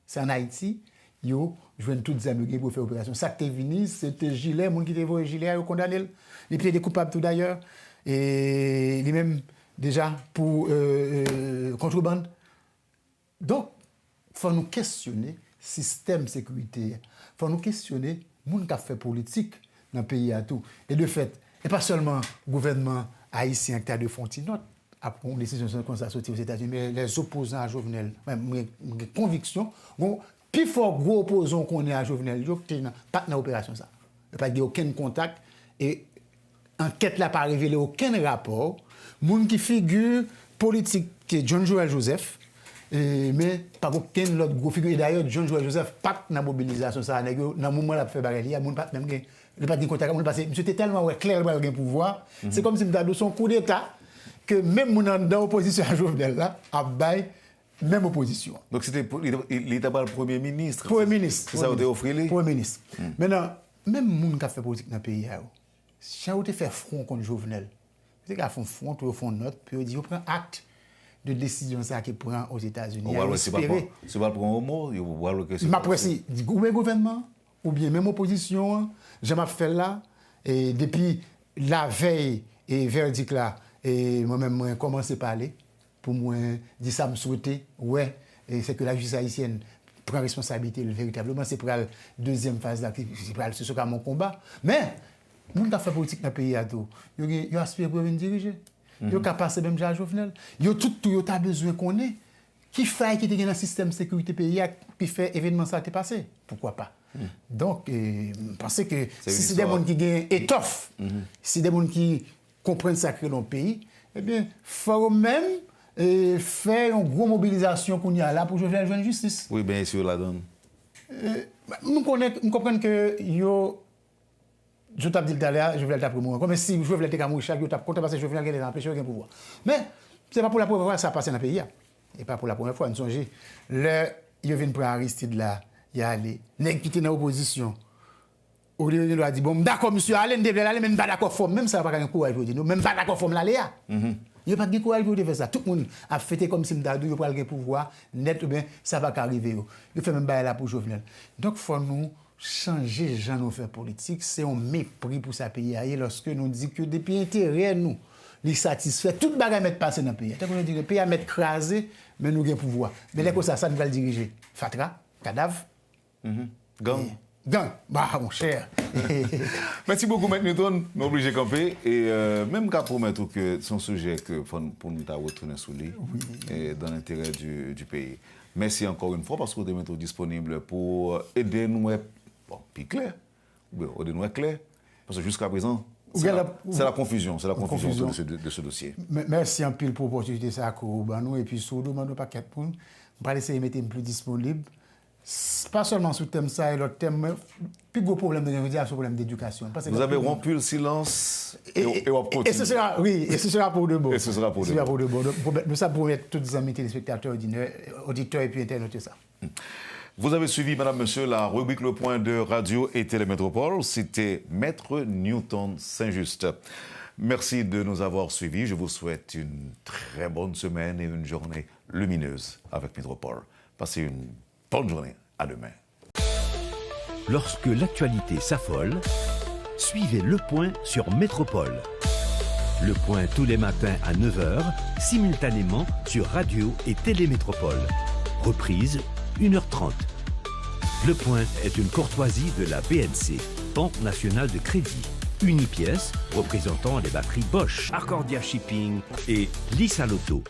C'est en Haïti. Yo jouent toutes les amis pour faire opération. Ça qui est venu, c'était Gilet, mon qui était volé Gilet, il condamné. Il était coupable tout d'ailleurs. Et il même déjà pour contrebande. Donc, il faut nous questionner le système de sécurité. Il faut nous questionner les gens qui ont fait politique dans le pays à tout. Et de fait, et pas seulement le gouvernement haïtien qui a de Fontinote, après une décision comme ça sortie aux États-Unis, mais les opposants à Jovenel, mes convictions, plus fort gros opposant qu'on est à Jovenel, il n'y a pas d'opération ça. Il n'y a pas aucun contact et enquête n'a pas révélé aucun rapport. Moun qui figure politique qui est John Joel Joseph, mais pas aucun autre gros figure. Et d'ailleurs, John Joel Joseph pas dans la mobilisation ça. Dans le moment où il a fait bagarre, il n'y a pas même de contact. Monsieur était tellement clair le pouvoir. C'est comme si nous son coup d'État que même moun dans l'opposition à Jovenel là a bail même opposition. Donc il n'était pas le Premier ministre. Premier ministre. C'est ça vous avez offert lui? Premier ministre. Maintenant, même les gens qui ont fait politique dans le pays, si vous avez fait front contre Jovenel, vous avez fait front, vous font note, puis vous dites, vous prenez acte de décision ça qui prend aux États-Unis. C'est pas le premier mot, vous voyez que c'est. Je m'apprécie, ou bien gouvernement, ou bien même opposition, je m'ai fait là, et depuis la veille et verdict là, et moi-même, j'ai commencé à parler. Pour moi, dire ça me souhaiter, ouais, c'est que la justice haïtienne prend responsabilité véritablement, c'est pour la deuxième phase là, c'est ce qu'a mon combat. Mais, nous avons fait politique dans le pays à tout. Ils aspirent pour venir diriger. Ils ont passé même à Jovenel. Ils ont tout besoin qu'on ait. Qui fait qui était dans le système de sécurité pays qui fait événement ça t'est passé? Pourquoi pas? Donc, je pense que si c'est des gens qui gagnent étoffe, si c'est des gens qui comprennent ça dans le pays, eh bien, il faut même faire une grosse mobilisation qu'on y a là pour jouer la justice. Oui, bien sûr, la donne. Nous comprenons que je t'ai dit tout à l'heure, je vais le pour moi. Comme si je vais le pour chaque jour, parce que je vais le empêcher de pouvoir. Mais ce n'est pas pour la première fois que ça passe dans le pays. Et pas pour la première fois, nous songeons. Là, il vient prendre Aristide là, il y a allé. Nèg qui était dans l'opposition. Il a dit, bon, d'accord, monsieur, allez, même pas d'accord forme, même ça n'a pas un courage pour dire, même pas d'accord forme là, Léa. Il n'y a pas de courage pour faire ça. Tout le monde a fêté comme si Mdadou, il a le pouvoir, net ou bien, ça va arriver. Il fait même pas là pour Jovenel. Donc, il faut nous changer les gens nous faire politique. C'est un mépris pour sa pays. Lorsque nous disons que depuis intérêt, nous, les satisfaits, toute bagarre mettre passer dans le pays. Tant qu'on dit que le pays a mettre crasé, mais nous avons pouvoir. Mais là, ça nous va le diriger. Fatra, cadavre. Gang. Gang, bah mon cher. Merci beaucoup, M. Newton. Nous obligés de camper. Et même qu'à promettre que c'est un sujet que pour nous retourner sous lui et dans l'intérêt du pays. Merci encore une fois parce que vous êtes disponible pour aider nous, bon, puis clair, aider nous clair. Parce que jusqu'à présent, c'est la confusion autour de ce dossier. Merci en pile pour l'opportunité ça nous et puis surtout nous pas quatre points. On va essayer de mettre plus disponible. Pas seulement sous thème ça et l'autre thème, le plus gros problème de l'immédiat, c'est le problème d'éducation. Vous avez rompu le silence et on continue. Et ce sera pour de bon. Et ce sera pour de bon. Nous ça pour mettre tous les amis téléspectateurs, auditeurs et puis internautes ça. Vous avez suivi, madame, monsieur, la rubrique Le Point de Radio et Télémétropole. C'était Maître Newton Saint-Just. Merci de nous avoir suivis. Je vous souhaite une très bonne semaine et une journée lumineuse avec Métropole. Passez une bonne journée. À demain. Lorsque l'actualité s'affole, suivez Le Point sur Métropole. Le Point tous les matins à 9h, simultanément sur Radio et Télémétropole. Reprise 1h30. Le Point est une courtoisie de la BNC, Banque nationale de crédit. Unipièce, représentant les batteries Bosch, Arcordia Shipping et Lisa Lotto.